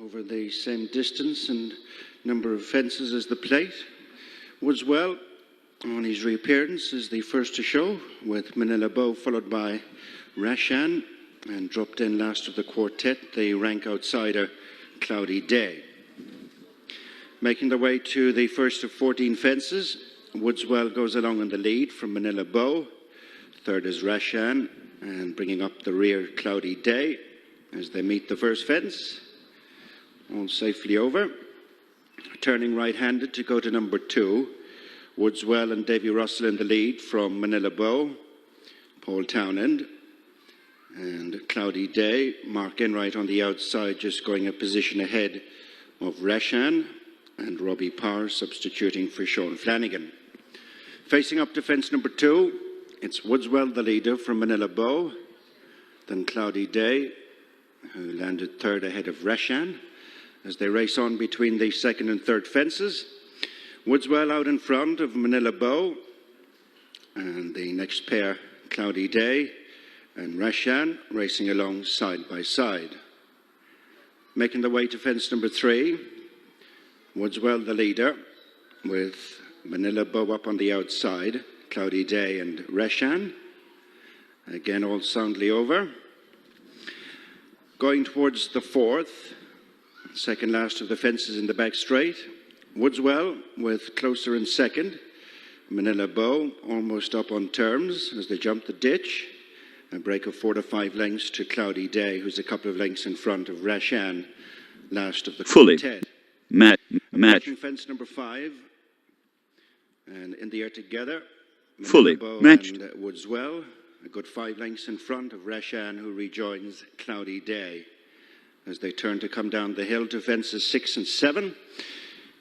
over the same distance and number of fences as the plate. Woodswell, on his reappearance, is the first to show, with Manila Bow followed by Rashan, and dropped in last of the quartet, the rank outsider, Cloudy Day. Making their way to the first of 14 fences, Woodswell goes along in the lead from Manila Bow. Third is Rashan, and bringing up the rear, Cloudy Day, as they meet the first fence. All safely over. Turning right-handed to go to number 2, Woodswell and Davy Russell in the lead from Manila Bow, Paul Townend, and Cloudy Day, Mark Enright on the outside, just going a position ahead of Rashan, and Robbie Parr substituting for Sean Flanagan. Facing up to fence number 2, it's Woodswell, the leader from Manila Bow, then Cloudy Day, who landed third ahead of Rashan, as they race on between the second and third fences. Woodswell out in front of Manila Bow, and the next pair, Cloudy Day and Rashan, racing along side by side. Making their way to fence number 3, Woodswell the leader, with Manila Bow up on the outside, Cloudy Day and Rashan. Again, all soundly over. Going towards the fourth, second last of the fences in the back straight, Woodswell with closer in second. Manila Bow almost up on terms as they jump the ditch. A break of 4 to 5 lengths to Cloudy Day, who's a couple of lengths in front of Rashan, last of the quartet. Match. Fence number 5, and in the air together. Fully Bow matched. And Woodswell, a good 5 lengths in front of Rashan, who rejoins Cloudy Day as they turn to come down the hill to fences 6 and 7.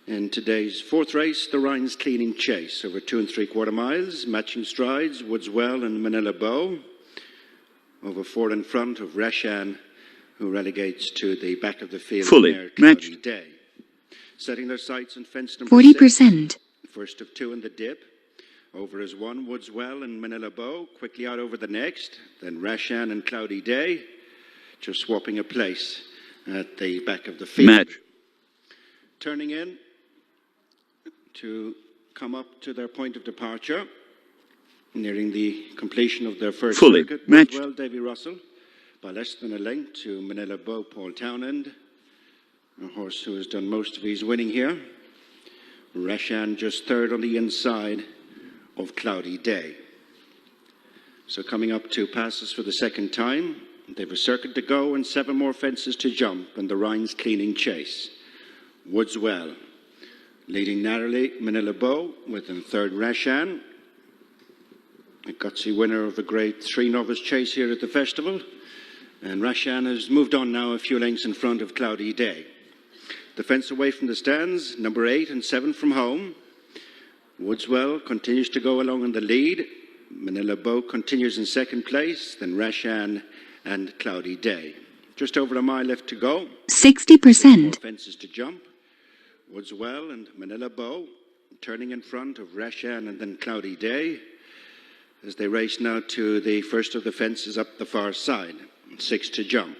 In today's fourth race, the Rhines Cleaning Chase, over 2 3/4 miles, matching strides, Woodswell and Manila Bow, over 4 in front of Rashan, who relegates to the back of the field. Fully matched. Day. Setting their sights on fence number 40%. 6, first of 2 in the dip. Over is 1, Woodswell and Manila Bow, quickly out over the next, then Rashan and Cloudy Day, just swapping a place at the back of the field. Match. Turning in to come up to their point of departure, nearing the completion of their first Fully circuit. matched. Woodswell, Davy Russell, by less than a length to Manila Bow, Paul Townend, a horse who has done most of his winning here. Rashan just third on the inside of Cloudy Day. So coming up to passes for the second time. They've a circuit to go and 7 more fences to jump in the Rhines Cleaning Chase. Woodswell leading narrowly, Manila Bow, with in third Rashan, a gutsy winner of the Grade 3 Novice Chase here at the festival. And Rashan has moved on now a few lengths in front of Cloudy Day. The fence away from the stands, number 8 and 7 from home. Woodswell continues to go along in the lead. Manila Bow continues in second place, then Rashan and Cloudy Day. Just over a mile left to go. 60%. More fences to jump. Woodswell and Manila Bow turning in front of Rashan and then Cloudy Day as they race now to the first of the fences up the far side. 6 to jump.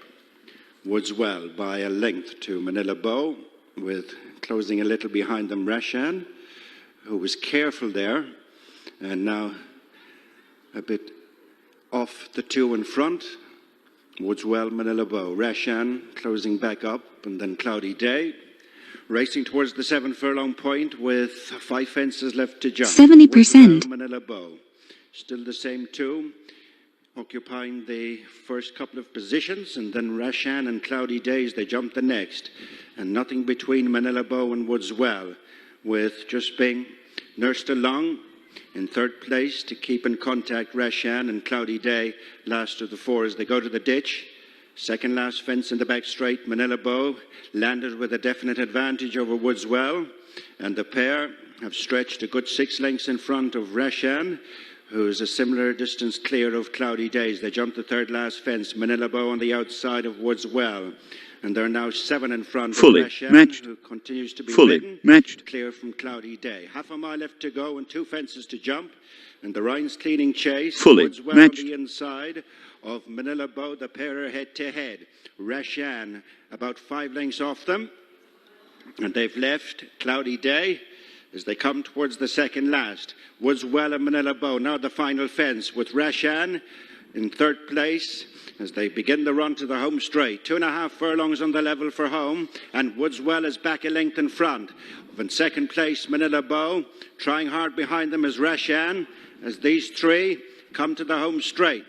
Woodswell by a length to Manila Bow, with closing a little behind them Rashan, who was careful there, and now a bit off the 2 in front. Woodswell, Manila Bow, Rashan closing back up, and then Cloudy Day racing towards the 7 furlong point with 5 fences left to jump. 70%. Woodswell, Manila Bow, still the same 2, occupying the first couple of positions, and then Rashan and Cloudy Days, they jump the next, and nothing between Manila Bow and Woodswell, with just being nursed along in third place to keep in contact Rashan and Cloudy Day, last of the 4 as they go to the ditch. Second last fence in the back straight, Manila Bow landed with a definite advantage over Woodswell, and the pair have stretched a good 6 lengths in front of Rashan, who's a similar distance clear of Cloudy Days. They jumped the third last fence, Manila Bow on the outside of Woodswell, and they're now 7 in front Fully of Rashan, matched. who continues to be Fully ridden, matched. clear from Cloudy Day. Half a mile left to go and 2 fences to jump, and the Rhines Cleaning Chase. Fully Woodswell matched. on the inside, of Manila Bow. The pair are head-to-head. Rashan about 5 lengths off them. And they've left Cloudy Day as they come towards the second last. Woodswell and Manila Bow now the final fence, with Rashan in third place as they begin the run to the home straight. 2.5 furlongs on the level for home, and Woodswell is back a length in front. In second place, Manila Bow. Trying hard behind them is Rashan as these three come to the home straight.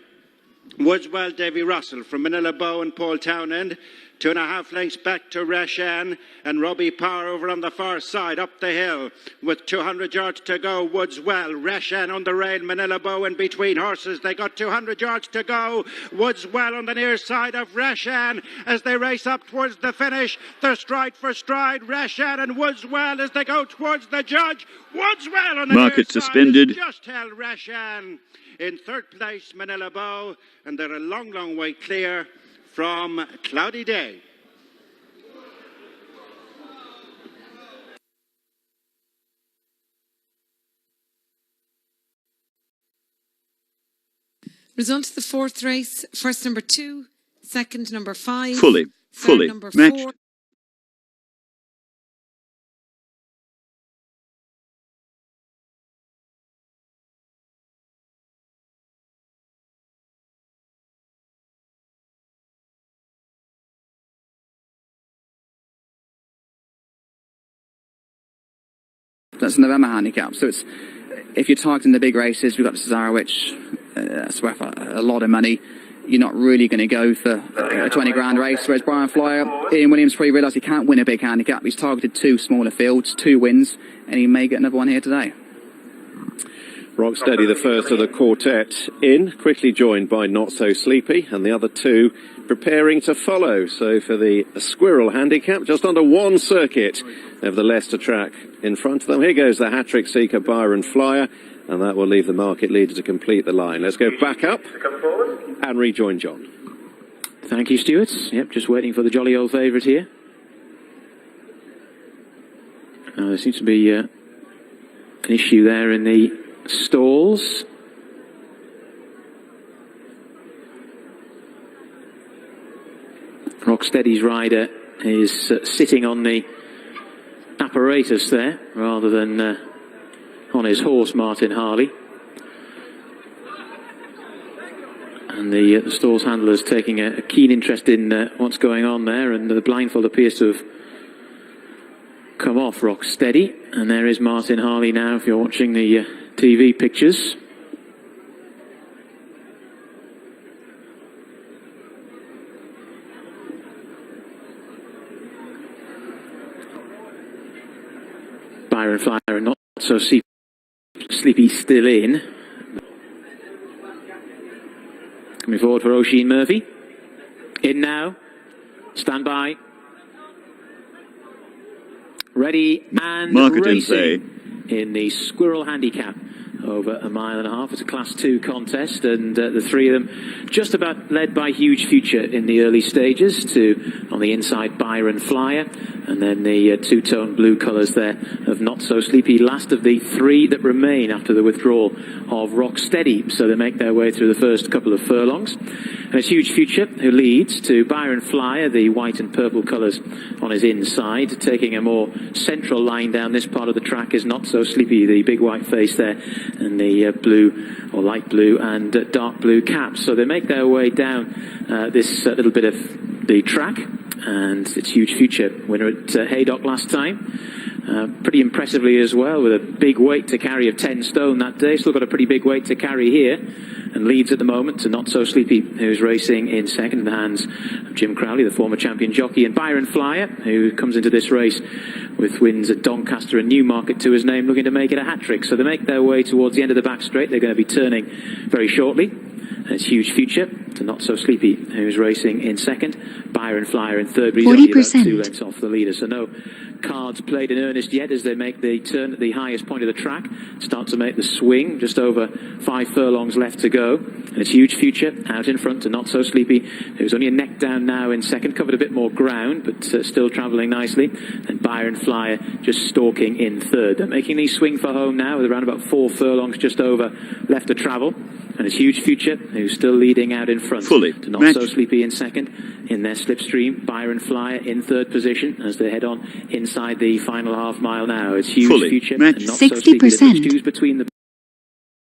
Woodswell, Davy Russell from Manila Bow and Paul Townend. 2.5 lengths back to Rashan, and Robbie Power over on the far side up the hill with 200 yards to go. Woodswell, Rashan on the rail, Manila Bow in between horses. They got 200 yards to go. Woodswell on the near side of Rashan as they race up towards the finish. They're stride for stride, Rashan and Woodswell as they go towards the judge. Woodswell on the Market near suspended. side just held Rashan. In third place, Manila Bow, and they're a long, long way clear from Cloudy Day. Result of the fourth race: first number 2, second number 5, Fully. third number Matched. 4. That's the November handicap. So it's, if you're targeting the big races, we've got Cesarewicz, that's worth a lot of money. You're not really going to go for a 20 grand race. Whereas Byron Flyer, Ian Williams probably realised he can't win a big handicap. He's targeted 2 smaller fields, 2 wins, and he may get another one here today. Rocksteady, the first of the quartet in, quickly joined by Not So Sleepy, and the other 2 preparing to follow. So for the Squirrel handicap, just under 1 circuit of the Leicester track in front of them. Here goes the hat-trick seeker Byron Flyer, and that will leave the market leader to complete the line. Let's go back up and rejoin John. Thank you, Stuart. Yep, just waiting for the jolly old favourite here. There seems to be an issue there in the stalls. Rocksteady's rider is sitting on the apparatus there rather than on his horse, Martin Harley. And the stalls handler's taking a keen interest in what's going on there, and the blindfold appears to have come off Rocksteady. And there is Martin Harley now, if you're watching the TV pictures. Byron Flyer and Not So Sleepy still in. Coming forward for Oisin Murphy. In now. Stand by. Ready and Market in racing in the Squirrel handicap. Over a mile and a half. It's a Class 2 contest, and the 3 of them just about led by Huge Future in the early stages. To on the inside, Byron Flyer, and then the 2-tone blue colours there of Not So Sleepy. Last of the 3 that remain after the withdrawal of Rocksteady. So they make their way through the first couple of furlongs. And it's Huge Future who leads, to Byron Flyer, the white and purple colours on his inside. Taking a more central line down this part of the track is Not So Sleepy, the big white face there, and the blue or light blue and dark blue caps. So they make their way down this little bit of the track, and it's Huge Future, winner at Haydock last time. Pretty impressively as well, with a big weight to carry of 10 stone that day. Still got a pretty big weight to carry here, and leads at the moment to Not So Sleepy, who's racing in second in the hands of Jim Crowley, the former champion jockey, and Byron Flyer, who comes into this race with wins at Doncaster and Newmarket to his name, looking to make it a hat-trick. So they make their way towards the end of the back straight. They're going to be turning very shortly. And it's Huge Future to Not So Sleepy, who's racing in second. Byron Flyer in third, but he's only about 2 lengths off the leader, so no cards played in earnest yet as they make the turn at the highest point of the track, start to make the swing, just over 5 furlongs left to go. And it's Huge Future out in front to Not So Sleepy, who's only a neck down now in second, covered a bit more ground, but still travelling nicely. And Byron Flyer just stalking in third. They're making these swing for home now with around about 4 furlongs just over left to travel. And it's Huge Future, who's still leading out in front. Fully. To Not Match. So Sleepy in second. In their slipstream, Byron Flyer in third position as they head on inside the final half mile now. It's Huge Fully. Future Match. and Not So Sleepy. The 60%. choose between the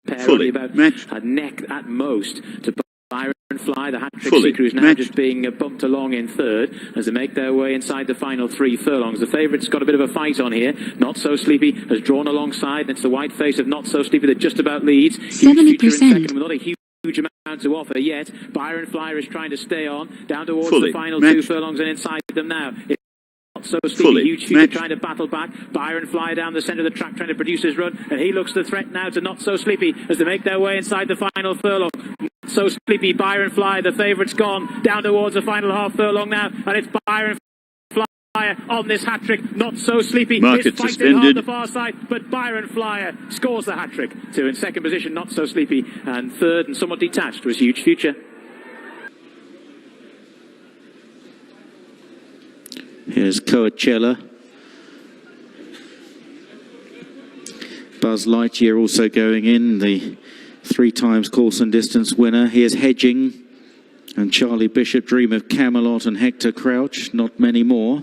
pair Fully. only about Match. a neck at most to Byron Fly, the hat-trick Fully. seeker, who's now Match. just being bumped along in third as they make their way inside the final 3 furlongs. The favourite's got a bit of a fight on here. Not So Sleepy has drawn alongside, and it's the white face of Not So Sleepy that just about leads. Huge Future in 70%. second with not a huge amount to offer yet. Byron Flyer is trying to stay on down towards Fully. the final Match. 2 furlongs and inside them now. Not So Sleepy, Fully. Huge Future Match. trying to battle back. Byron Flyer down the centre of the track trying to produce his run, and he looks the threat now to Not So Sleepy as they make their way inside the final furlong. Not So Sleepy, Byron Flyer, the favourite's gone down towards the final half furlong now, and it's Byron Flyer on this hat-trick. Not So Sleepy Market is fighting suspended. hard the far side, but Byron Flyer scores the hat-trick. 2 in second position, Not So Sleepy, and third and somewhat detached was Huge Future. Here's Coachella. Buzz Lightyear also going in, the 3 times course and distance winner. Here's Hedging and Charlie Bishop, Dream of Camelot, and Hector Crouch. Not many more.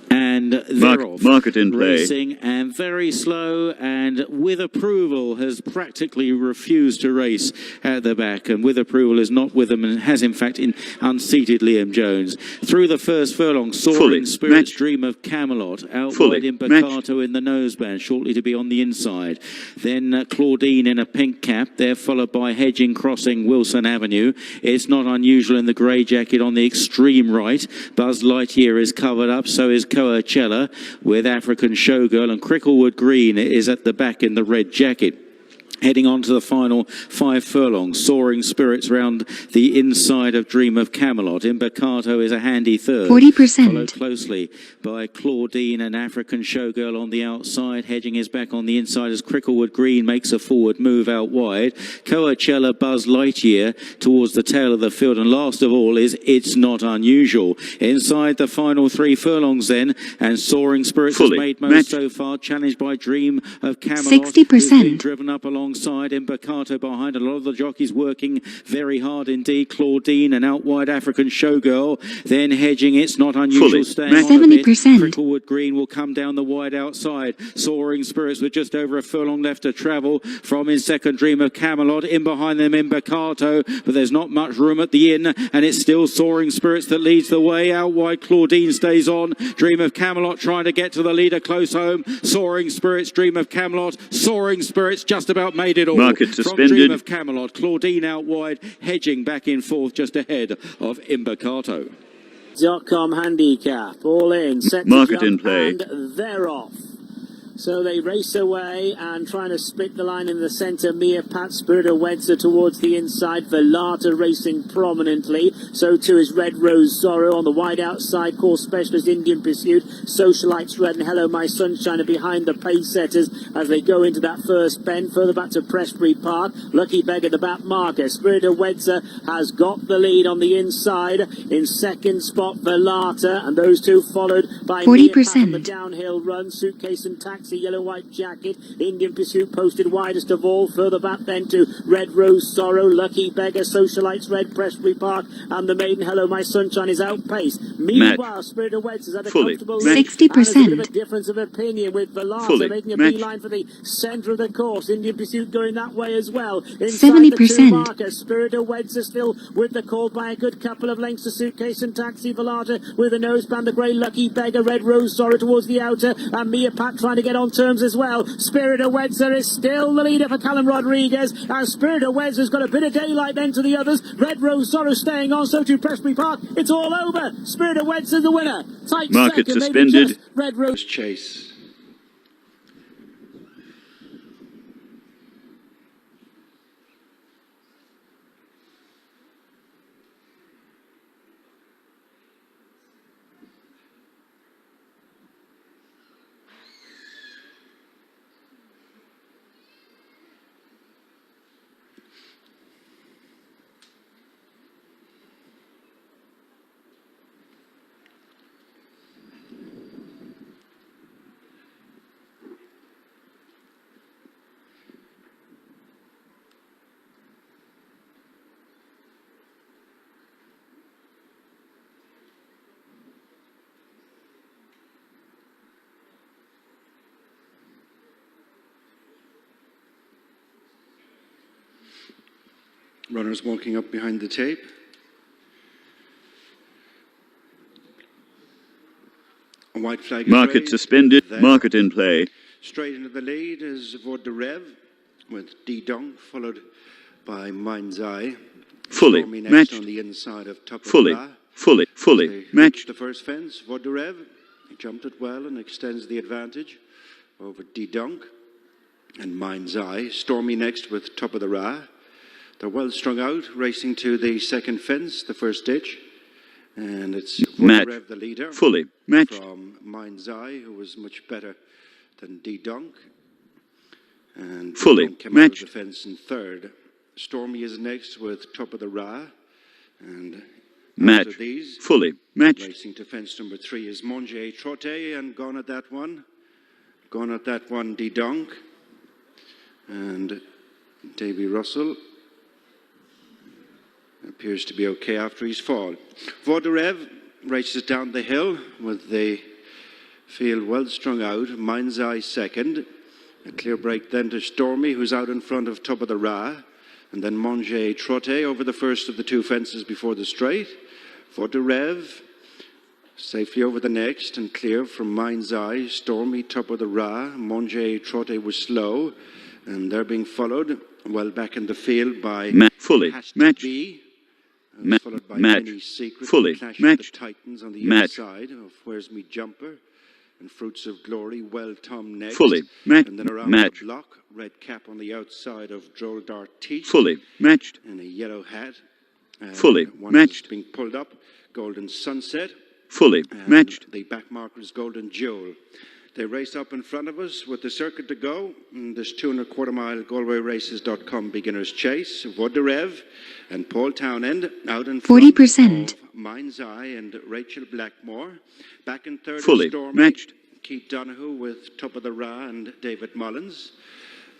And they're off. Market in play. Racing, and very slow, and with approval has practically refused to race at the back, and with approval is not with them and has in fact unseated Liam Jones. Through the first furlong, Soaring Fully. Spirits, Match. Dream of Camelot, out Fully. wide in Match. Baccato in the noseband, shortly to be on the inside. Then Claudine in a pink cap, they're followed by Hedging crossing Wilson Avenue. It's not unusual in the grey jacket on the extreme right. Buzz Lightyear is covered up, so is Coachella, with African Showgirl, and Cricklewood Green is at the back in the red jacket. Heading on to the final 5 furlongs, Soaring Spirits round the inside of Dream of Camelot. Imbaccato is a handy third. 40%. Followed closely by Claudine and African Showgirl on the outside. Hedging is back on the inside as Cricklewood Green makes a forward move out wide. Coachella, Buzz Lightyear towards the tail of the field. And last of all is It's Not Unusual. Inside the final 3 furlongs then, and Soaring Spirits Fully. has made most Match. so far, challenged by Dream of Camelot. 60%. who's been driven up alongside Imbaccato behind. A lot of the jockeys working very hard indeed. Claudine and out wide African Showgirl. Then Hedging, It's Not Unusual, Fully. staying on a bit. 70%. Cricklewood Green will come down the wide outside. Soaring Spirits with just over a furlong left to travel. From in second, Dream of Camelot. In behind them, Imbaccato. But there's not much room at the inn, and it's still Soaring Spirits that leads the way. Out wide, Claudine stays on. Dream of Camelot trying to get to the leader close home. Soaring Spirits, Dream of Camelot. Soaring Spirits just about made it all. Market From suspended. Dream of Camelot, Claudine out wide, Hedging back in fourth just ahead of Imbaccato. .com handicap, all in, set to Market jump, in play. and they're off. So they race away and trying to split the line in the centre. Mia Pat, Spirit of Wedza towards the inside. Velata racing prominently. So too is Red Rose Zorro on the wide outside. Course Specialist, Indian Pursuit. Socialites Red and Hello My Sunshine are behind the pace setters as they go into that first bend. Further back to Prestbury Park. Lucky Beg at the back marker. Spirit of Wedza has got the lead on the inside. In second spot, Velata. And those two followed by 40%. Mia Pat on the downhill run. Suitcase and Taxi. Yellow white jacket, Indian Pursuit posted widest of all. Further back then to Red Rose Sorrow, Lucky Beggar, Socialites Red, Prestbury Park, and the Maiden Hello My Sunshine is outpaced. Meanwhile, Spirit of Wedge has had a Fully. comfortable Match. lead. 60%. And there's a bit of a difference of opinion with Velata Fully. making a Match. beeline for the centre of the course. Indian Pursuit going that way as well. Inside 70%. the 2 markers, Spirit of Wedge is still with the call by a good couple of lengths to Suitcase and Taxi. Velata with a noseband, the grey Lucky Beggar, Red Rose Sorrow towards the outer, and Mia Pat trying to get on terms as well. Spirit of Wedza is still the leader for Callum Rodriguez, and Spirit of Wedza's got a bit of daylight then to the others. Red Rose Sorrow staying on, so to Prestbury Park. It's all over. Spirit of Wedza the winner. Tight Market second, maybe suspended. just Red Rose. Chase. Runners walking up behind the tape. A white flag is Market raised. suspended. Then Market in play. straight into the lead is Vod de Rev with D Dong, followed by Mind's Eye. Fully Stormy next matched. on the inside of Top of Fully. Ra. Fully. They Fully reached matched. the first fence. Vod de Rev jumped it well and extends the advantage over D Dunk and Mind's Eye. Stormy next with Top of the Ra. They're well strung out, racing to the second fence, the first ditch. And it's Match. Rev, the leader, Fully matched. from Mind's Eye, who was much better than D Dunk. And Fully D-Dunk came out of matched. the fence in third. Stormy is next with Top of the Ra. And Match. after these, Fully matched. racing to fence number 3 is Monge Trotte, and gone at that one. Gone at that one, D Dunk. And Davy Russell appears to be okay after his fall. Vod de Rev races down the hill with the field well strung out. Mind's Eye second. A clear break then to Stormy, who's out in front of Top of the Ra. And then Monge Trotte over the first of the two fences before the straight. Vod de Rev safely over the next and clear from Mind's Eye. Stormy, Top of the Ra. Monge Trotte was slow. And they're being followed well back in the field by Fully Has to matched. Be, followed by Match. Mini Secret, Fully Clash matched. of the Titans on the Match. inside of Where's Me Jumper and Fruits of Glory, Well Tom next. Fully matched. And then around Match. the block, Red Cap on the outside of Droll Darteeth. Fully matched. And a yellow hat. And Fully one matched. is being pulled up, Golden Sunset. Fully And matched. the back marker is Golden Jewel. They race up in front of us with the circuit to go. And this 2.25 mile GalwayRaces.com beginner's chase. Vod de Rev and Paul Townend out in front 40%. of Mind's Eye and Rachel Blackmore. Back in third Fully is Stormy. matched. Keith Donahue with Top of the Ra and David Mullins.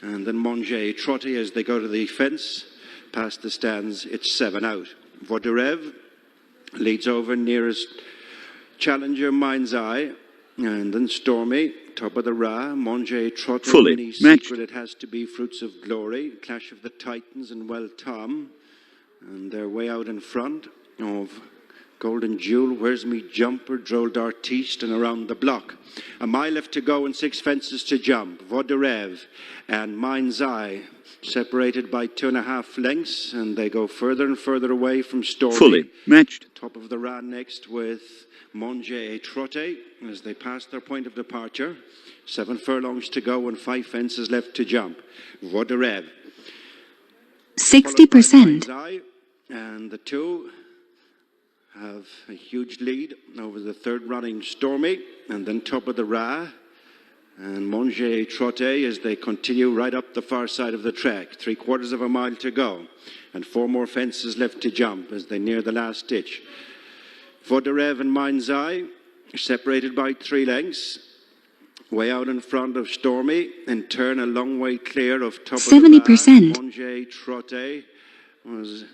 And then Monge Trotte as they go to the fence. Past the stands, it's 7 out. Vod de Rev leads over nearest challenger Mind's Eye. And then Stormy, Top of the Ra, Monge Trotte, Fully Mini matched. Secret, It Has to Be, Fruits of Glory, Clash of the Titans and Well Tom. And they're way out in front of Golden Jewel, Where's Me Jumper, Droll Darteeth, and around the block. A mile left to go and 6 fences to jump. Vod de Rev and Mind's Eye separated by 2.5 lengths, and they go further and further away from Stormy. Fully matched. Top of the Ra next with Monge Trotte as they pass their point of departure. 7 furlongs to go and 5 fences left to jump. Vod de Rev. 60%. And the two have a huge lead over the third running Stormy, and then Top of the Ra and Monge Trotte as they continue right up the far side of the track. 3/4 mile to go and 4 more fences left to jump as they near the last ditch. Vod de Rev and Mind's Eye separated by 3 lengths. Way out in front of Stormy and turn a long way clear of Top of the Ra. 70%. Monge Trotte was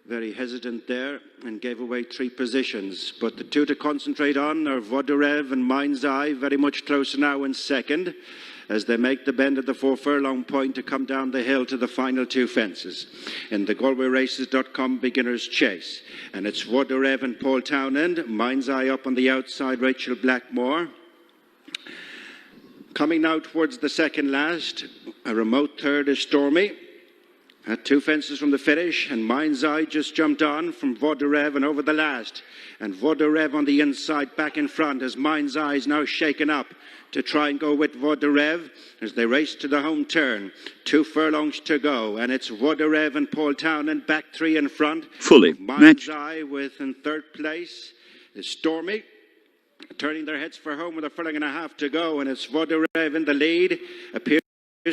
very hesitant there and gave away 3 positions. But the two to concentrate on are Vod de Rev and Mind's Eye, very much closer now in second as they make the bend at the 4 furlong point to come down the hill to the final 2 fences in the GalwayRaces.com beginner's chase. And it's Vod de Rev and Paul Townend, Mind's Eye up on the outside, Rachel Blackmore. Coming now towards the second last, a remote third is Stormy. At 2 fences from the finish, and Mind's Eye just jumped on from Vod de Rev and over the last. And Vod de Rev on the inside, back in front, as Mind's Eye is now shaken up to try and go with Vod de Rev as they race to the home turn. 2 furlongs to go, and it's Vod de Rev and Paul Townend back 3 in front. Fully Mind's matched. Eye with in third place is Stormy, turning their heads for home with 1.5 furlongs to go, and it's Vod de Rev in the lead. Appears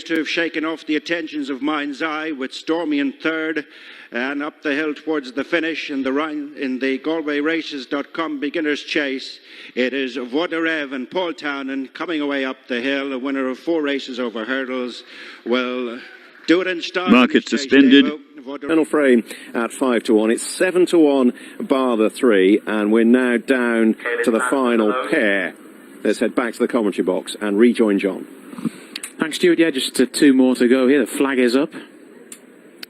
to have shaken off the attentions of Mind's Eye with Stormy in third and up the hill towards the finish in the GalwayRaces.com beginner's chase. It is Vod de Rev and Paul Townend coming away up the hill, a winner of 4 races over hurdles. Will do it in style. Market suspended. Final frame at 5-1. It's 7-1 bar the 3, and we're now down to the final pair. Let's head back to the commentary box and rejoin John. Thanks, Stuart. Yeah, just 2 more to go here. The flag is up.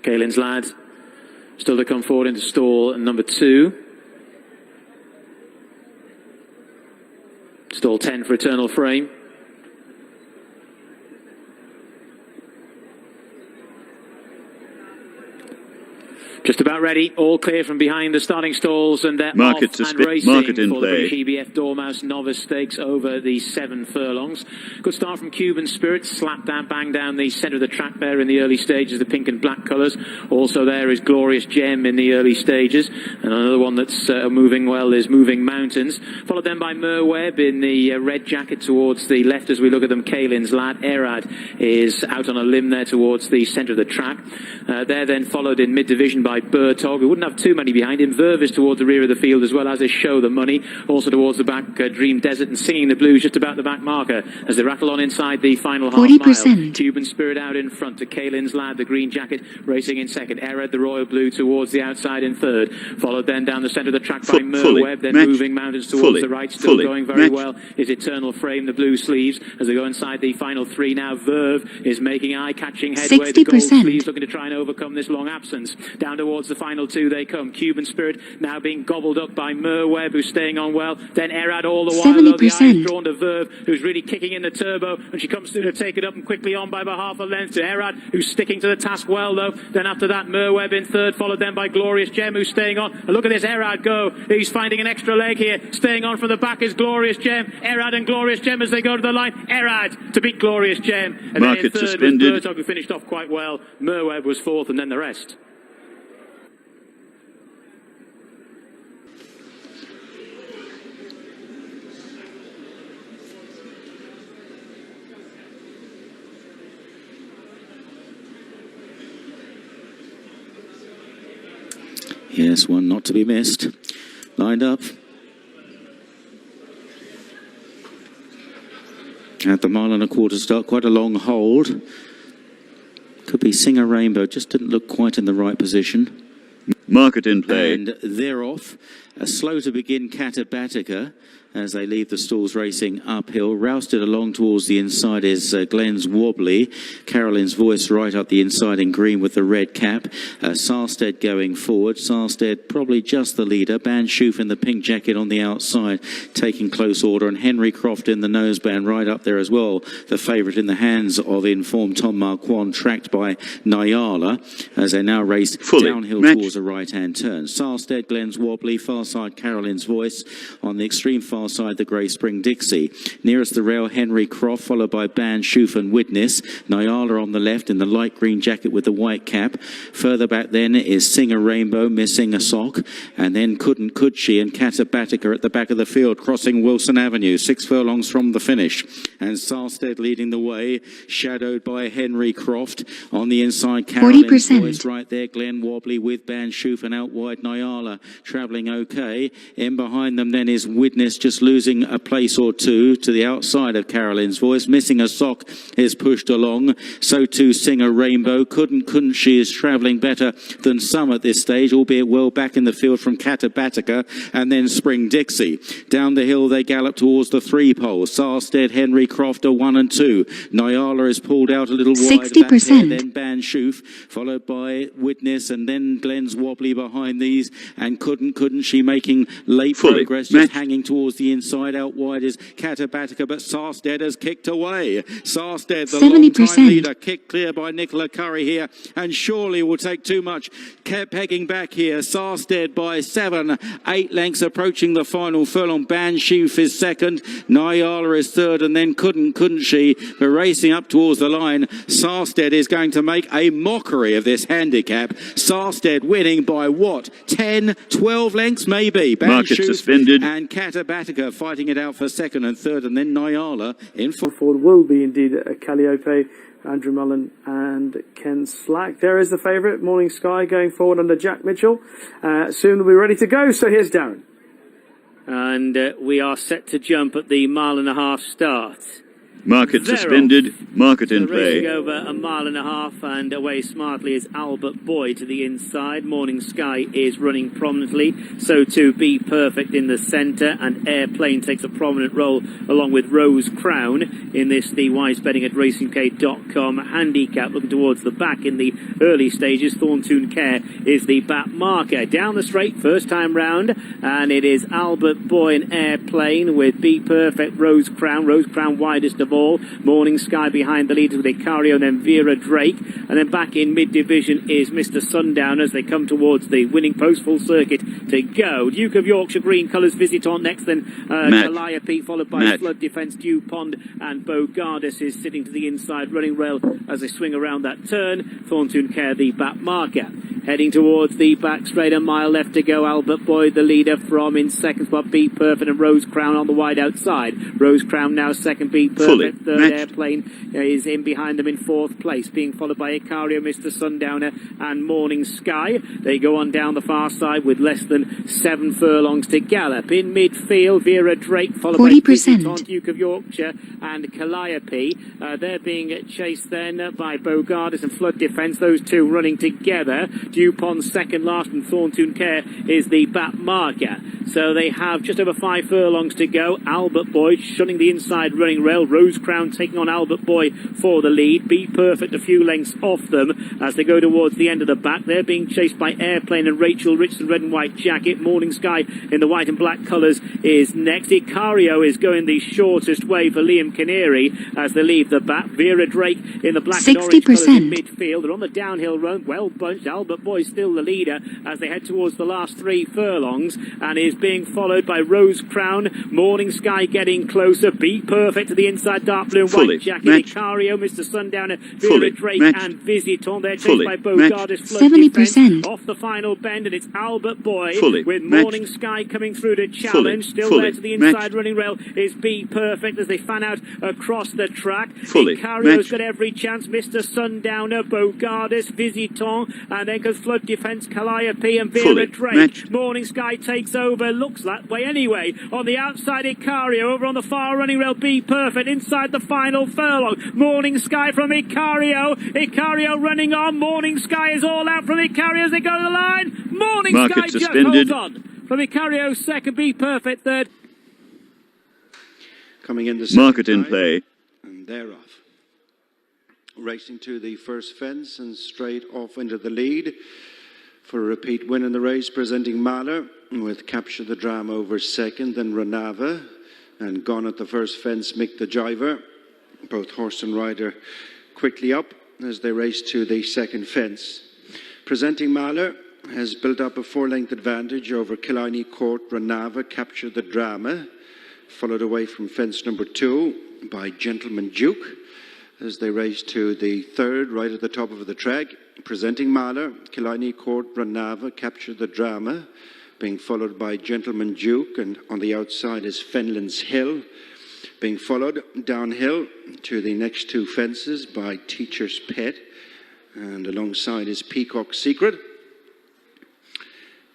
Kaelin's Lad Still to come forward into stall number 2. Stall 10 for Eternal Frame. Just about ready, all clear from behind the starting stalls, and they're Market off and racing market in for the play. British EBF Dormouse Novice Stakes over the 7 furlongs. Good start from Cuban Spirit, slapped down, bang down the centre of the track there in the early stages, the pink and black colours. Also there is Glorious Gem in the early stages, and another one that's moving well is Moving Mountains. Followed then by Merweb in the red jacket towards the left as we look at them. Kalin's Lad. Erad is out on a limb there towards the centre of the track. They're then followed in mid-division by Bertog. We wouldn't have too many behind him. Verve is towards the rear of the field as well, as is Show the Money. Also towards the back, Dream Desert, and Singing the Blues just about the back marker as they rattle on inside the final half 40%. mile. Cuban Spirit out in front to Kalin's Lad, the green jacket, racing in second. Erad, the Royal Blue, towards the outside in third. Followed then down the centre of the track by Merweb, then matched. Moving Mountains towards Fully. the right. Still Fully. going very matched. well is Eternal Frame, the blue sleeves, as they go inside the final 3 now. Verve is making eye-catching headway. The gold 60%. sleeves looking to try and overcome this long absence. Down towards the final 2 they come. Cuban Spirit now being gobbled up by Merweb, who's staying on well. Then Erad all the while, though the eye 70%. is drawn to Verve, who's really kicking in the turbo, and she comes through to take it up and quickly on by about half a length to Erad, who's sticking to the task well, though. Then after that, Merweb in third, followed then by Glorious Gem, who's staying on. And look at this Erad go. He's finding an extra leg here. Staying on from the back is Glorious Gem. Erad and Glorious Gem as they go to the line. Erad to beat Glorious Gem. And Market then in third suspended. was Bertog, who finished off quite well. Merweb was fourth, and then the rest. Yes, one not to be missed. Lined up. At the 1.25 mile start, quite a long hold. Could be Singer Rainbow, just didn't look quite in the right position. Market in play. And they're off. Slow to begin, Katabatica, as they leave the stalls racing uphill. Rousted along towards the inside is Glenn's Wobbly. Carolyn's Voice right up the inside in green with the red cap. Sarstead going forward. Sarstead probably just the leader. Banshoof in the pink jacket on the outside, taking close order. And Henry Croft in the noseband right up there as well. The favourite in the hands of informed Tom Marquand, tracked by Nyala, as they now race downhill matched. towards a right-hand turn. Sarstead, Glenn's Wobbly, far side Carolyn's Voice. On the extreme far side, the Grey Spring Dixie. Nearest the rail, Henry Croft, followed by Banshoof and Witness. Nyala on the left in the light green jacket with the white cap. Further back then is Singer Rainbow, missing a sock. And then Could She and Katabatica at the back of the field, crossing Wilson Avenue, 6 furlongs from the finish. And Sarstead leading the way, shadowed by Henry Croft. On the inside, Carolyn's 40%. Voice right there, Glenn Wobbly with Banshoof, and out wide Nyala travelling okay. In behind them then is Witness, just losing a place or two to the outside of Carolyn's Voice. Missing a sock is pushed along. So too Singer Rainbow. Couldn't She is travelling better than some at this stage, albeit well back in the field from Katabatica. And then Spring Dixie. Down the hill they gallop towards the 3 pole. Sarstead, Henry Croft are 1 and 2. Nyala is pulled out a little wide back 60%. there, then Banshoof, followed by Witness, and then Glenn's Wobbly behind these. And Couldn't She making late Fully progress, just matched. hanging towards the inside. Out wide is Katabatica, but Sarstead has kicked away. Sarstead, the 70%. long-time leader, kicked clear by Nicola Curry here, and surely will take too much. Kept pegging back here. Sarstead by 7, 8 lengths approaching the final furlong. Banshoof is second, Nyala is third, and then Couldn't She, but racing up towards the line. Sarstead is going to make a mockery of this handicap. Sarstead winning by what? 10, 12 lengths maybe. Market Banshoof suspended. and Katabatica fighting it out for second and third, and then Nyala in fourth. Forward will be indeed Calliope, Andrew Mullen and Ken Slack. There is the favourite, Morning Sky, going forward under Jack Mitchell. Soon we'll be ready to go, so here's Darren. And we are set to jump at the 1.5 mile start. Market They're suspended. Market in Racing play. over a mile and a half and away smartly is Albert Boy to the inside. Morning Sky is running prominently. So too Be Perfect in the centre, and Airplane takes a prominent role along with Rose Crown in this, the Wise Betting at RacingK.com handicap. Looking towards the back in the early stages, Thorntoon Care is the back marker. Down the straight, first time round, and it is Albert Boy and Airplane with Be Perfect, Rose Crown widest of all. Morning Sky behind the leaders with Icario and then Vera Drake. And then back in mid-division is Mr. Sundown as they come towards the winning post, full circuit to go. Duke of Yorkshire green colours, Visitant next, then Calliope, followed by Flood Defence, Dew Pond, and Bogardus is sitting to the inside running rail as they swing around that turn. Thorntoon Care the back marker. Heading towards the back straight, a mile left to go. Albert Boy the leader from in second spot, Be Perfect and Rose Crown on the wide outside. Rose Crown now second, Be Perfect third. Airplane is in behind them in fourth place, being followed by Icario, Mr. Sundowner and Morning Sky. They go on down the far side with less than 7 furlongs to gallop. In midfield, Vera Drake followed 40%. By Visitant, Duke of Yorkshire and Calliope. They're being chased then by Bogardus and Flood Defence, those two running together. Dupont second last, and Thorntoon Care is the back marker. So they have just over 5 furlongs to go. Albert Boy shunning the inside running rail. Rose Crown taking on Albert Boy for the lead. Be Perfect a few lengths off them as they go towards the end of the back. They're being chased by Airplane and Rachel Richardson, red and white jacket. Morning Sky in the white and black colours is next. Icario is going the shortest way for Liam Canary as they leave the back. Vera Drake in the black 60%. And orange colours in midfield. They're on the downhill run, well bunched. Albert Boy still the leader as they head towards the last 3 furlongs and is being followed by Rose Crown. Morning Sky getting closer. Be Perfect to the inside, dark blue and white jacket. Icario, Mr. Sundowner, Vera Drake and Visitant. They're chased by Bogardus, Flood 70% off the final bend, and it's Albert Boy with Morning Sky coming through to challenge. Still there to the inside running rail is Be Perfect as they fan out across the track. Icario's got every chance. Mr. Sundowner, Bogardus, Visitant, and then goes Flood Defence, Calliope and Vera Drake. Morning Sky takes over, looks that way anyway. On the outside, Icario, over on the far running rail, Be Perfect inside the final furlong. Morning Sky from Icario. Icario running on. Morning Sky is all out from Icario as they go to the line. Morning Sky just holds on. From Icario second, Be Perfect third. Coming in the Market in play. And they're off. Racing to the first fence and straight off into the lead for a repeat win in the race, presenting Mahler with Capture the Dram over second, then Renava, and gone at the first fence, Mick the Jiver. Both horse and rider quickly up as they race to the second fence. Presenting Mahler has built up a 4-length advantage over Killiney Court, Renava, Capture the Drama, followed away from fence number 2 by Gentleman Duke as they race to the third, right at the top of the track. Presenting Mahler, Killiney Court, Renava, Capture the Drama, being followed by Gentleman Duke, and on the outside is Fenlands Hill, being followed downhill to the next 2 fences by Teacher's Pet, and alongside is Peacock Secret.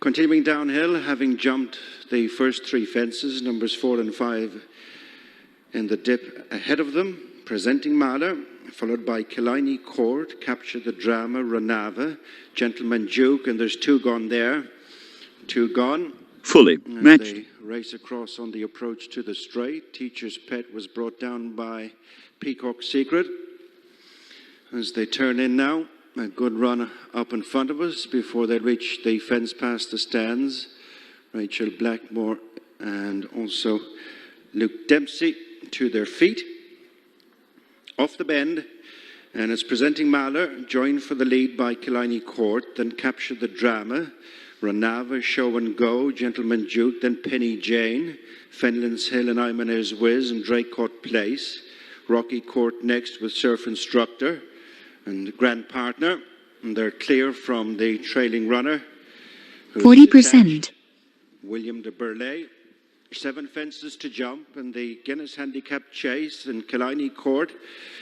Continuing downhill, having jumped the first 3 fences, numbers 4 and 5 in the dip ahead of them. Presenting Mahler, followed by Killiney Court, Capture the Drama, Renava, Gentleman Duke, and there's 2 gone there. 2 gone. Fully matched. They race across on the approach to the straight. Teacher's Pet was brought down by Peacock Secret. As they turn in now, a good run up in front of us before they reach the fence past the stands. Rachel Blackmore and also Luke Dempsey to their feet. Off the bend, and it's Presenting Mahler, joined for the lead by Killiney Court, then Capture the Drama, Renava, Show and Go, Gentleman Duke, then Penny Jane, Fenlands Hill and Imane's Whiz, and Draycott Place. Rocky Court next with Surf Instructor and Grand Partner, and they're clear from the trailing runner. 40%. William de Burleigh. 7 fences to jump, and the Guinness Handicap Chase and Killiney Court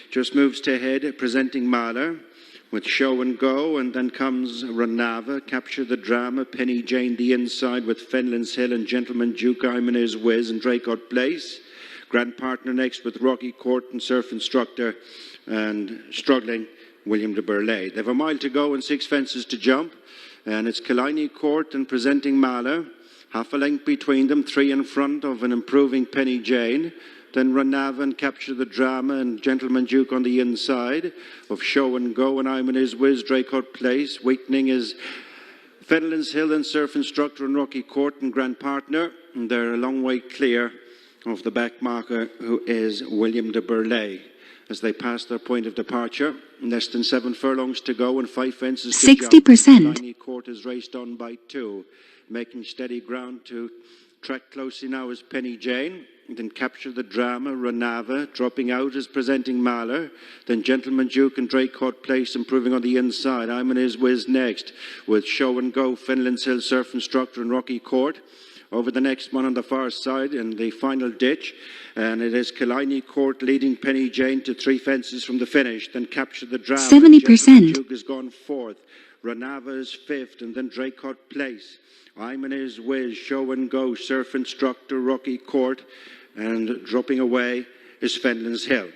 just moves to head, Presenting Mahler with Show and Go, and then comes Renava, Capture the Drama, Penny Jane the inside with Fenlands Hill and Gentleman Duke, Imane's Whiz and Draycott Place. Grand Partner next with Rocky Court and Surf Instructor, and struggling William de Burley. They have a mile to go and 6 fences to jump, and it's Killiney Court and Presenting Mahler. Half a length between them, 3 in front of an improving Penny Jane. Then Runava and Capture the Drama and Gentleman Duke on the inside of Show and Go, and I'm in His Whiz, Draycote Place. Weakening is Fenlands Hill and Surf Instructor and Rocky Court and Grand Partner. And they're a long way clear of the back marker, who is William de Burley, as they pass their point of departure. Less than 7 furlongs to go and 5 fences to 60%. Killiney Court is raced on by 2. Making steady ground to track closely now is Penny Jane. Then Capture the Drama, Runava. Dropping out is Presenting Mahler. Then Gentleman Duke and Draycote Place improving on the inside. I'm in His Whiz next with Show and Go, Fenlands Hill, Surf Instructor and Rocky Court. Over the next one on the far side in the final ditch. And it is Killiney Court leading Penny Jane to 3 fences from the finish. Then Capture the Drama. 70%. Duke has gone 4th. Runava is 5th. And then Draycote Place. I'm in His Whiz, Show and Go, Surf Instructor, Rocky Court, and dropping away is Fenlands Hill.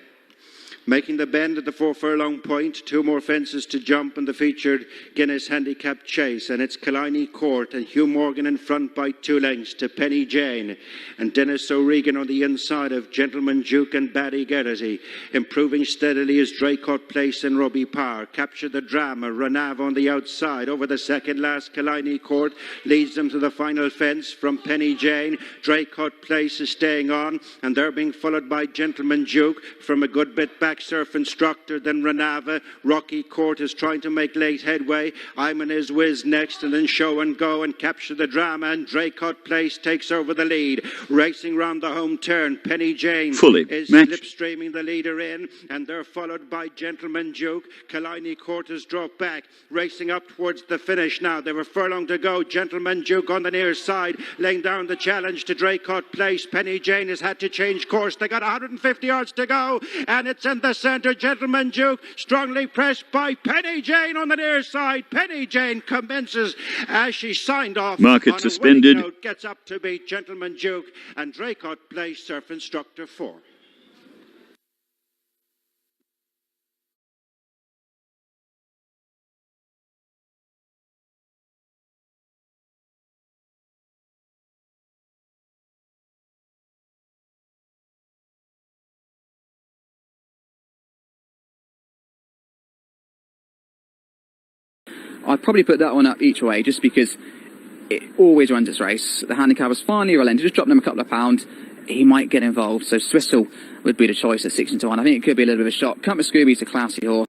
Making the bend at the 4 furlong point, 2 more fences to jump in the featured Guinness Handicap Chase, and it's Killiney Court and Hugh Morgan in front by 2 lengths to Penny Jane, and Dennis O'Regan on the inside of Gentleman Duke and Baddy Geraghty. Improving steadily is Draycote Place and Robbie Parr. Capture the Drama, Runava on the outside. Over the second last, Killiney Court leads them to the final fence from Penny Jane. Draycote Place is staying on, and they're being followed by Gentleman Duke from a good bit back. Surf Instructor, then Runava. Rocky Court is trying to make late headway. I'm in His Whiz next, and then Show and Go and Capture the Drama, and Draycote Place takes over the lead. Racing round the home turn, Penny Jane is slipstreaming the leader in, and they're followed by Gentleman Duke. Killiney Court has dropped back, racing up towards the finish now. They were furlong to go. Gentleman Duke on the near side, laying down the challenge to Draycote Place. Penny Jane has had to change course. They got 150 yards to go, and it's in the centre. Gentleman Duke strongly pressed by Penny Jane on the near side. Penny Jane commences as she signed off. Market suspended. Note, gets up to beat Gentleman Duke and Draycote Place, Surf Instructor 4. I'd probably put that one up each way just because it always runs its race. The handicap was finally relented, just dropping him a couple of pounds. He might get involved, so Swissel would be the choice at 6-1. I think it could be a little bit of a shock. Compass Scooby's a classy horse.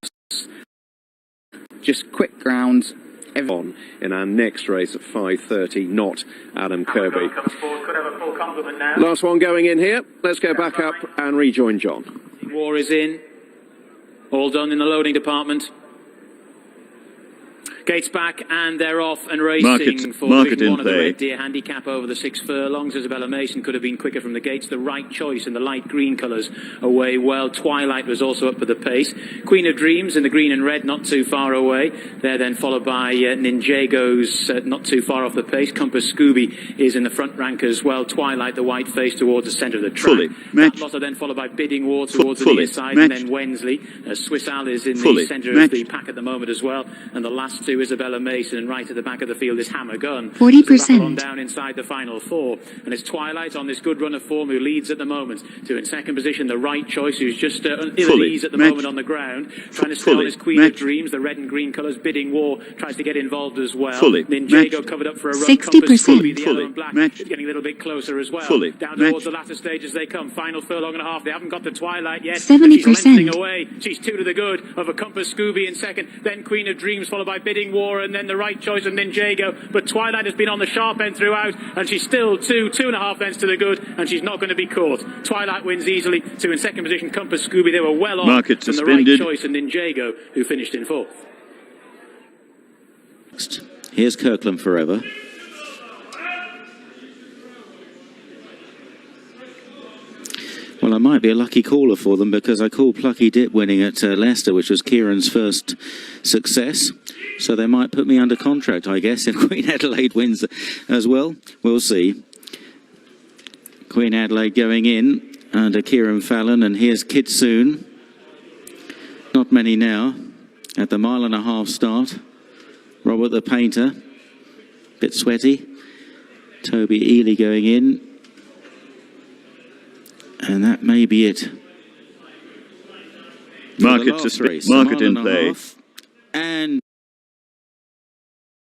Just quick ground. On in our next race at 5:30, not Adam Kirby. Last one going in here. Let's go back up and rejoin John. War is in. All done in the loading department. Gates back, and they're off and racing for market Division 1 in of the play. Red Deer handicap over the 6 furlongs. Isabella Mason could have been quicker from the gates. The right choice in the light green colours away well. Twilight was also up for the pace. Queen of Dreams in the green and red, not too far away. They're then followed by Ninjago's not too far off the pace. Compass Scooby is in the front rank as well. Twilight, the white face towards the centre of the track. Fully That lot are then followed by Bidding War towards the near side, and then Wensley. Swiss Al is in the centre of the pack at the moment as well. And the last two, Isabella Mason, and right at the back of the field is Hammer Gun. 40%. On down inside the final 4. And it's Twilight on this good run of form who leads at the moment. To in second position, the right choice, who's just ill at ease at the moment on the ground. Trying to stay on his Queen of Dreams, the red and green colours. Bidding War tries to get involved as well. Ninjago covered up for a run. 60%. The yellow and black is getting a little bit closer as well. Down towards the latter stage as they come. Final furlong and a half. They haven't got the Twilight yet. 70%. She's lengthening away. She's 2 to the good of a Compass Scooby in second. Then Queen of Dreams followed by Bidding War, and then the right choice of Ninjago. But Twilight has been on the sharp end throughout, and she's still 2.5 lengths to the good, and she's not going to be caught. Twilight wins easily. To in second position, Compass Scooby. They were well on Market from suspended. the right choice and Ninjago, who finished in 4th. Here's Kirkland Forever. Well, I might be a lucky caller for them because I called Plucky Dip winning at Leicester, which was Kieran's first success. So they might put me under contract, I guess, if Queen Adelaide wins as well. We'll see. Queen Adelaide going in. under Kieran Fallon, and here's Kitsoon. Not many now at the 1.5 mile start. Robert the Painter, bit sweaty. Toby Ely going in, and that may be it. Market in play. And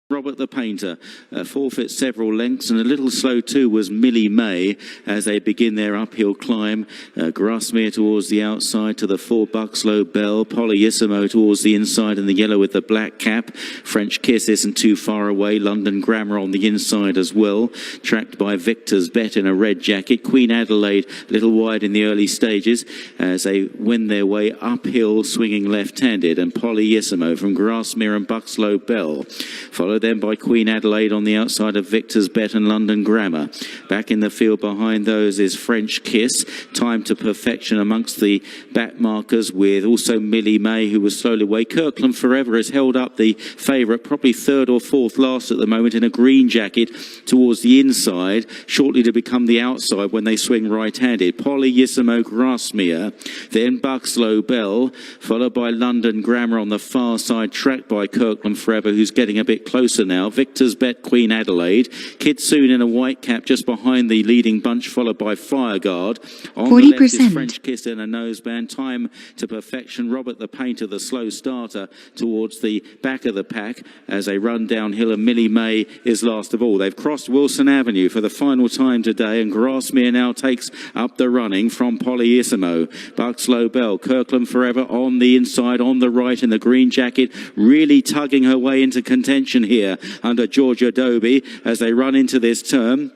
Robert the Painter forfeit several lengths, and a little slow too was Millie May as they begin their uphill climb. Grasmere towards the outside to the 4 Buckslow Bell. Polyissimo towards the inside in the yellow with the black cap. French Kiss isn't too far away. London Grammar on the inside as well. Tracked by Victor's Bet in a red jacket. Queen Adelaide a little wide in the early stages as they wend their way uphill swinging left-handed. And Polyissimo from Grasmere and Buckslow Bell. Followed then by Queen Adelaide on the outside of Victor's Bet and London Grammar. Back in the field behind those is French Kiss. Time to Perfection amongst the back markers with also Millie May, who was slowly away. Kirkland Forever has held up the favourite, probably 3rd or 4th last at the moment in a green jacket towards the inside, shortly to become the outside when they swing right-handed. Polyissimo Grasmere, then Buckslow Bell, followed by London Grammar on the far side, tracked by Kirkland Forever, who's getting a bit closer now. Victor's Bet, Queen Adelaide. Kitsoon in a white cap just behind the leading bunch, followed by Fireguard. On 40%. the left is French Kiss in a noseband. Time to Perfection. Robert the Painter, the slow starter, towards the back of the pack as they run downhill, and Millie May is last of all. They've crossed Wilson Avenue for the final time today, and Grasmere now takes up the running from Polyissimo. Buckslow Bell, Kirkland Forever on the inside, on the right in the green jacket, really tugging her way into contention here under Georgia Dobie as they run into this turn.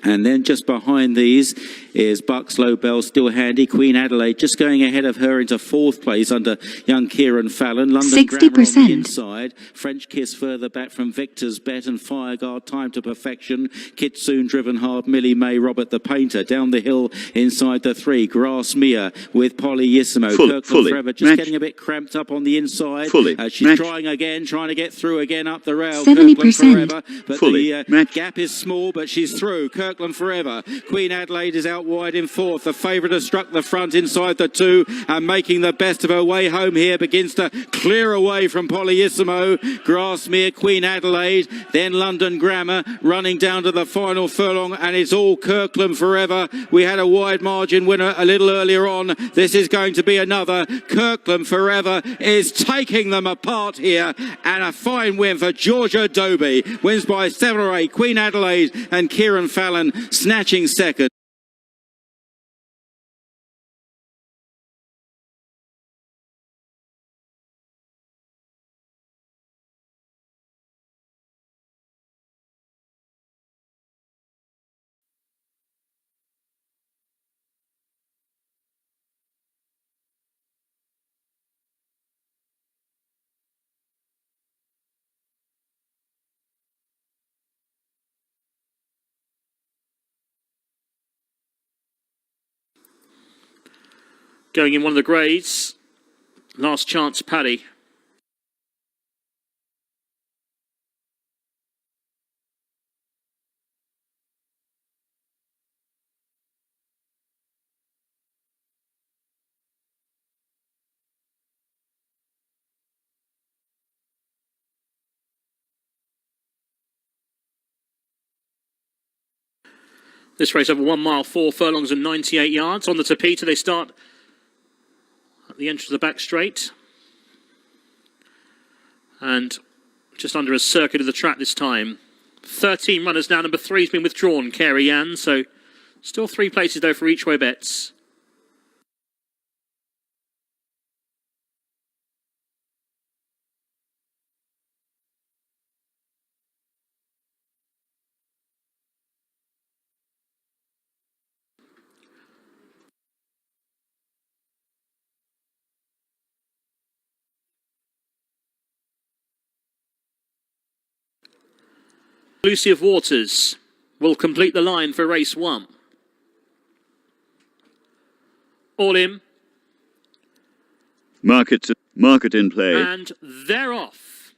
And then just behind these is Buckslow Bell, still handy. Queen Adelaide just going ahead of her into 4th place under young Kieran Fallon. London Grammar on the inside. French Kiss further back from Victor's Bet and Fireguard. Time to Perfection. Kitsoon driven hard. Millie May, Robert the Painter. Down the hill inside the 3. Grasmere with Polyissimo. Kirkland Forever just getting a bit cramped up on the inside. She's trying again, trying to get through again up the rail. 70%. Kirkland Forever. But the gap is small, but she's through. Kirkland Forever. Queen Adelaide is out wide in 4th. The favourite has struck the front inside the 2 and making the best of her way home here. Begins to clear away from Polyissimo. Grasmere, Queen Adelaide, then London Grammar running down to the final furlong, and it's all Kirkland Forever. We had a wide margin winner a little earlier on. This is going to be another. Kirkland Forever is taking them apart here, and a fine win for Georgia Dobie. Wins by 7 or 8. Queen Adelaide and Kieran Fallon snatching second. Going in one of the grades, Last Chance Paddy. This race over 1 mile, 4 furlongs and 98 yards. On the Tapeta, they start at the entrance of the back straight. And just under a circuit of the track this time. 13 runners now. Number 3's been withdrawn, Carey Ann. So still 3 places though for each way bets. Lucy of Waters will complete the line for race 1. All in. Market in play. And they're off.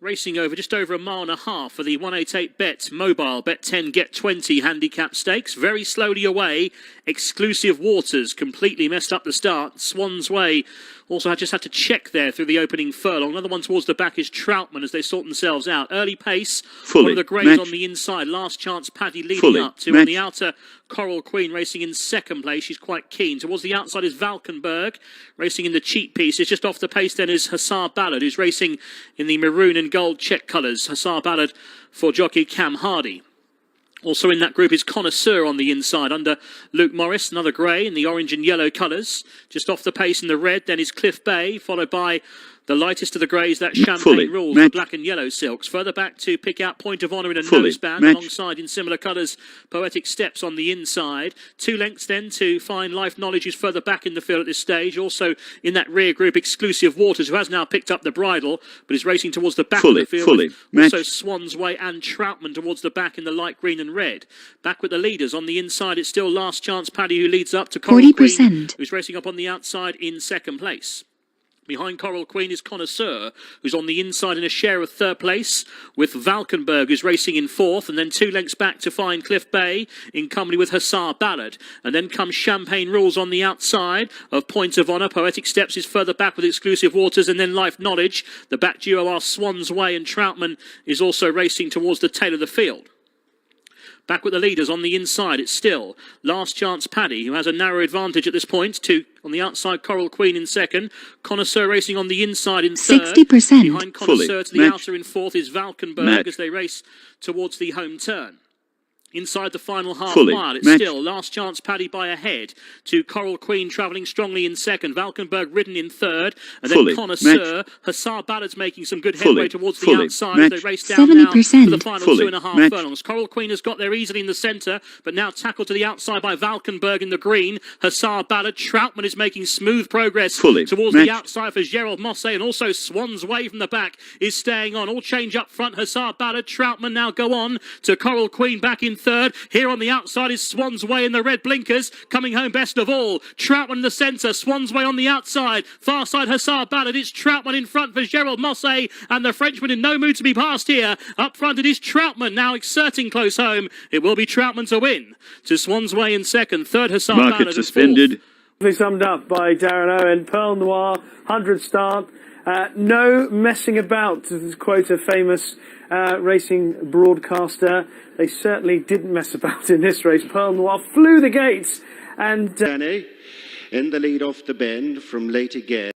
Racing over just over a mile and a half for the 188 Bet Mobile Bet 10 Get 20 handicap stakes. Very slowly away. Exclusive Waters completely messed up the start. Swan's Way also just had to check there through the opening furlong. Another one towards the back is Troutman as they sort themselves out. Early pace. Fully. One of the greys on the inside. Last Chance Paddy leading up to on the outer. Coral Queen racing in second place. She's quite keen. Towards the outside is Valkenburg racing in the cheap pieces. Just off the pace then is Hussar Ballad, who's racing in the maroon and gold check colours. Hussar Ballad for jockey Cam Hardy. Also in that group is Connoisseur on the inside under Luke Morris, another grey in the orange and yellow colours. Just off the pace in the red then is Cliff Bay, followed by the lightest of the greys, that Champagne Rules, the black and yellow silks. Further back to pick out Point of Honour in a noseband, alongside in similar colours, Poetic Steps on the inside. 2 lengths then to find Life Knowledge, who's further back in the field at this stage. Also in that rear group, Exclusive Waters, who has now picked up the bridle, but is racing towards the back of the field. Also Swan's Way and Troutman towards the back in the light green and red. Back with the leaders. On the inside, it's still Last Chance Paddy, who leads up to Coral Queen, who's racing up on the outside in second place. Behind Coral Queen is Connoisseur, who's on the inside in a share of third place, with Valkenburg, who's racing in fourth, and then 2 lengths back to find Cliff Bay in company with Hussar Ballad. And then comes Champagne Rules on the outside of Point of Honour. Poetic Steps is further back with Exclusive Waters, and then Life Knowledge. The back duo are Swan's Way, and Troutman is also racing towards the tail of the field. Back with the leaders on the inside, it's still Last Chance Paddy, who has a narrow advantage at this point. On the outside, Coral Queen in second. Connoisseur racing on the inside in third. 60%. Behind Connoisseur to the outer in fourth is Valkenburg as they race towards the home turn. Inside the final half mile, it's still Last Chance Paddy by a head to Coral Queen travelling strongly in second. Valkenburg ridden in third. And then Connoisseur. Hussar Ballad's making some good headway towards the outside as they race down now to the final 2.5 furlongs. Coral Queen has got there easily in the centre, but now tackled to the outside by Valkenburg in the green. Hussar Ballad. Troutman is making smooth progress towards the outside for Gerald Mosse, and also Swan's Way from the back is staying on. All change up front. Hussar Ballad. Troutman now go on to Coral Queen back in third. Here on the outside is Swan's Way in the red blinkers, coming home best of all. Troutman in the centre, Swan's Way on the outside. Far side Hussar Ballad. It's Troutman in front for Gerald Mosse, and the Frenchman in no mood to be passed here. Up front it is Troutman now exerting close home. It will be Troutman to win. To Swan's Way in second, third Hussar Ballad. Market suspended. Summed up by Darren Owen. Pearl Noir, 100 start. No messing about, to quote a famous racing broadcaster. They certainly didn't mess about in this race. Pearl Noir flew the gates, and Danny in the lead off the bend from Late Again.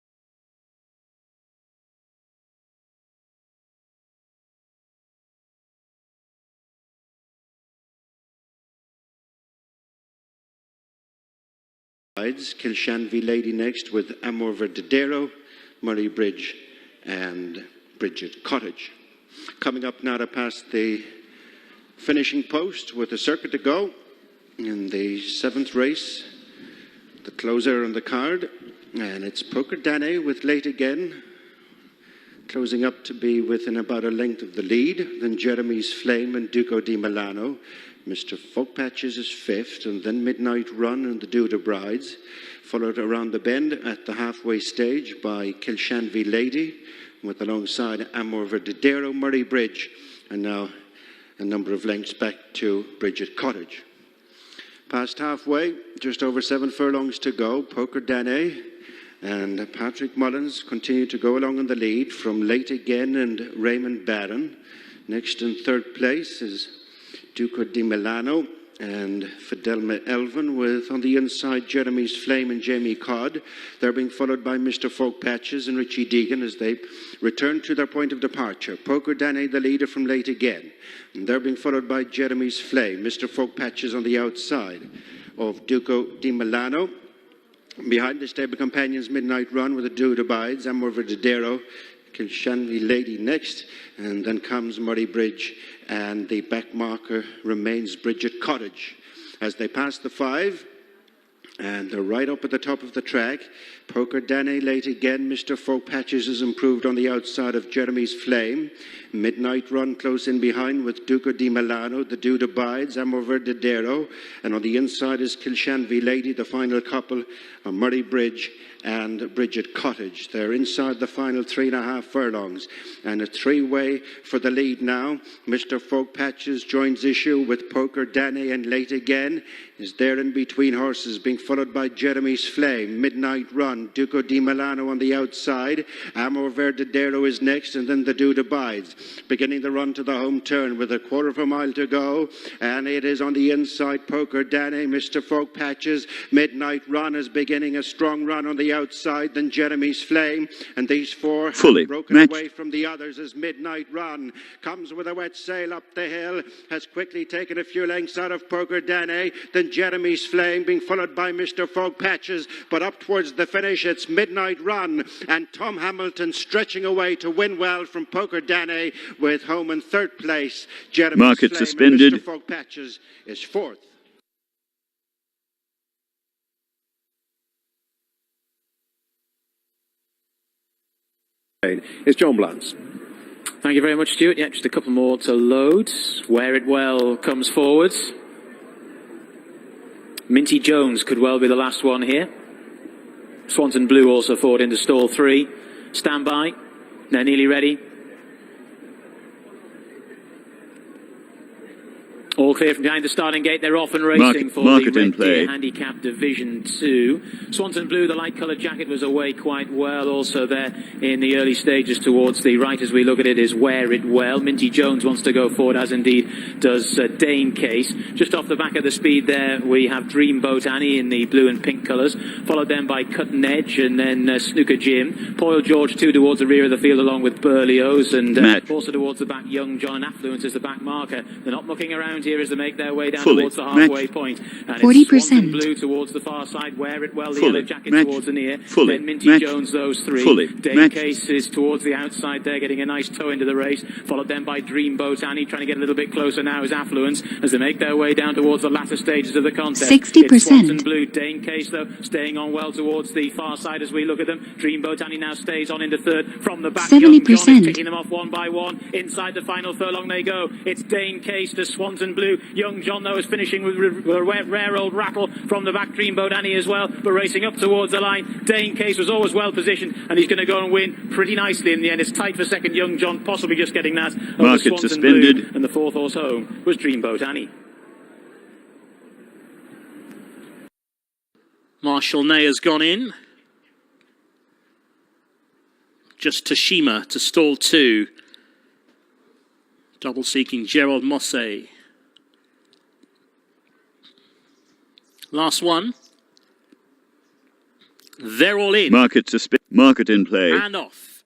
Kilshanvy Lady next with Amour Verdadero, Murray Bridge and Bridget Cottage. Coming up now to pass the finishing post with a circuit to go in the 7th race, the closer on the card, and it's Poker Danny with Late Again, closing up to be within about a length of the lead, then Jeremy's Flame and Duco di Milano. Mr. Folk Patches is 5th, and then Midnight Run and the Duda Brides, followed around the bend at the halfway stage by Kilshanvy Lady, with alongside Amour Verdadero, Murray Bridge, and now a number of lengths back to Bridget Cottage. Past halfway, just over 7 furlongs to go, Poker Danny and Patrick Mullins continue to go along in the lead from Late Again and Raymond Barron. Next in third place is Duco di Milano and Fidelma Elvin, with on the inside Jeremy's Flame and Jamie Codd. They're being followed by Mr. Folk Patches and Richie Deegan as they return to their point of departure. Poker Danny, the leader from Late Again. And they're being followed by Jeremy's Flame, Mr. Folk Patches on the outside of Duco di Milano. Behind the stable companions, Midnight Run with the Dude Abides, Amour Verdadero, Kilshanvy Lady next, and then comes Murray Bridge, and the back marker remains Bridget Cottage. As they pass the 5, And they're right up at the top of the track. Poker Danny late again. Mr. Folk Patches has improved on the outside of Jeremy's Flame. Midnight Run close in behind with Duca di Milano. The Dude Abides, Amor Verdadero. And on the inside is Kilshanvy Lady, the final couple, Murray Bridge and Bridget Cottage. They're inside the final 3.5 furlongs. And a three-way for the lead now. Mr. Folk Patches joins issue with Poker Danny, and late again is there in between horses, being followed by Jeremy's Flame, Midnight Run, Duco di Milano on the outside. Amor Verdadero is next, and then the Dude Abides. Beginning the run to the home turn with a quarter of a mile to go. And it is on the inside, Poker Danny, Mr. Folk Patches. Midnight Run is beginning a strong run on the outside, then Jeremy's Flame. And these four have broken away from the others as Midnight Run comes with a wet sail up the hill, has quickly taken a few lengths out of Poker Danny, then Jeremy's Flame being followed by Mr. Folk Patches, but up towards the finish it's Midnight Run and Tom Hamilton stretching away to win well from Poker Danny, with home in third place. Jeremy's Market Flame suspended. And Mr. Folk Patches is fourth. It's John Blance. Thank you very much, Stuart. Yeah, just a couple more to load. Where It Well comes forward. Minty Jones could well be the last one here. Swanton Blue also forward into stall 3. Stand by. They're nearly ready. All clear from behind the starting gate. They're off and racing for the Red Deer Handicap Division 2. Swanton Blue, the light-coloured jacket, was away quite well. Also there in the early stages towards the right as we look at it is Wear It Well. Minty Jones wants to go forward, as indeed does Dane Case. Just off the back of the speed there, we have Dreamboat Annie in the blue and pink colours, followed then by Cutting Edge and then Snooker Jim. Poyle George too towards the rear of the field along with Berlioz, and also towards the back Young John and Affluence as the back marker. They're not mucking around here as they make their way down towards the halfway point. And 40%. it's Swanton Blue towards the far side, Wear It Well, the yellow jacket towards the near. Then Minty Jones, those three. Dane Case is towards the outside there, getting a nice toe into the race, followed then by Dreamboat Annie, trying to get a little bit closer now is Affluence as they make their way down towards the latter stages of the contest. 60%. It's Swanton Blue. Dane Case, though, staying on well towards the far side as we look at them. Dreamboat Annie now stays on into third from the back. 70%. Young John is picking them off one by one. Inside the final furlong they go. It's Dane Case to Swanton Blue. Young John, though, is finishing with a rare old rattle from the back. Dreamboat Annie as well, but racing up towards the line. Dane Case was always well positioned, and he's going to go and win pretty nicely in the end. It's tight for second. Young John possibly just getting that. Market suspended. Blue, and the fourth horse home was Dreamboat Annie. Marshall Ney has gone in. Just Toshima to stall 2. Double seeking Gerald Mosse. Last one. They're all in. Market in play. And off.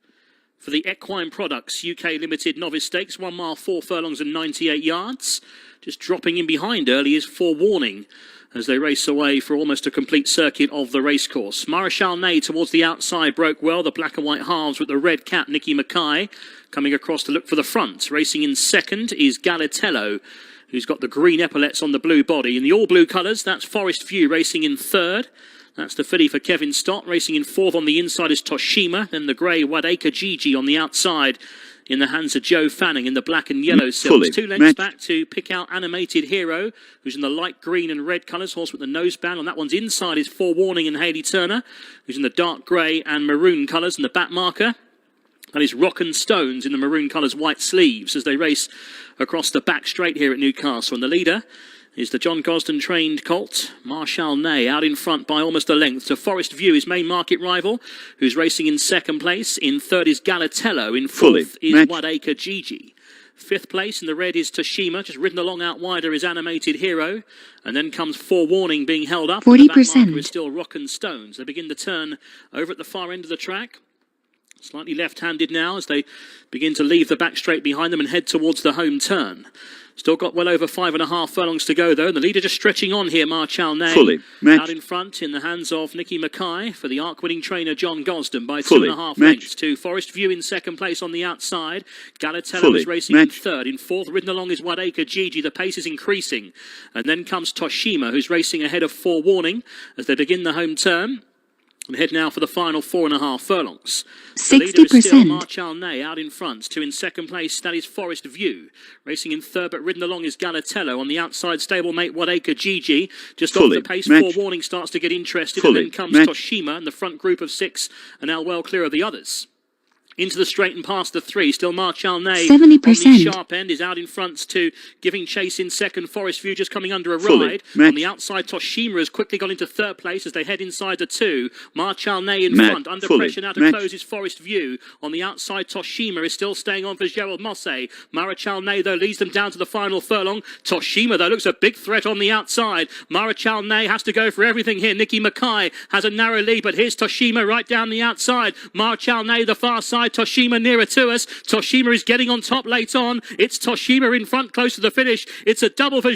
For the Equine Products UK Limited Novice Stakes, 1 mile, 4 furlongs and 98 yards. Just dropping in behind early is Forewarning as they race away for almost a complete circuit of the racecourse. Marichal Ney towards the outside broke well. The black and white halves with the red cap, Nicky Mackay, coming across to look for the front. Racing in second is Galatello, who's got the green epaulets on the blue body. In the all-blue colours, that's Forest View racing in third. That's the filly for Kevin Stott. Racing in fourth on the inside is Toshima. Then the grey Wadaka Gigi on the outside in the hands of Joe Fanning in the black and yellow silks. 2 lengths back to pick out Animated Hero, who's in the light green and red colours. Horse with the noseband. On that one's inside is Forewarning and Hayley Turner, who's in the dark grey and maroon colours and the back marker. That is Rockin' Stones in the maroon colours, white sleeves, as they race across the back straight here at Newcastle. And the leader is the John Gosden trained colt, Marichal Ney, out in front by almost a length to Forest View, his main market rival, who's racing in second place. In third is Galatello. In fourth is Wadaka Gigi. Fifth place in the red is Toshima. Just ridden along out wider is Animated Hero. And then comes Forewarning being held up. 40%. The back marker is still Rockin' Stones. They begin the turn over at the far end of the track. Slightly left-handed now as they begin to leave the back straight behind them and head towards the home turn. Still got well over 5.5 furlongs to go, though. And the leader just stretching on here, Marchal Ney. Fully matched. Out in front in the hands of Nicky Mackay for the arc-winning trainer John Gosden by Fully 2.5 matched. lengths to Forest View in second place on the outside. Galatello Fully is racing matched. in third. In fourth, ridden along is Wadaka Gigi. The pace is increasing. And then comes Toshima, who's racing ahead of Forewarning as they begin the home turn. And head now for the final 4.5 furlongs. The leader is still 60%. Marchal Ney out in front. Two in second place, that is Forest View. Racing in third, but ridden along is Galatello. On the outside, stablemate Wadaka Gigi. Just Fully off the pace, matched. Forewarning starts to get interested. Fully And then comes matched. Toshima and the front group of 6 are now well clear of the others. Into the straight and past the 3. Still Marchal Ney 70%. on the sharp end is out in front to giving chase in second. Forest View just coming under a Fully ride. matched. On the outside, Toshima has quickly got into third place as they head inside the 2. Marchal Ney in Matched. front. Under Fully pressure now to matched. close is Forest View. On the outside, Toshima is still staying on for Gerald Mosse. Marchal Ney, though, leads them down to the final furlong. Toshima, though, looks a big threat on the outside. Marchal Ney has to go for everything here. Nicky Mackay has a narrow lead, but here's Toshima right down the outside. Marchal Ney, the far side. Toshima nearer to us. Toshima is getting on top late on. It's Toshima in front, close to the finish. It's a double for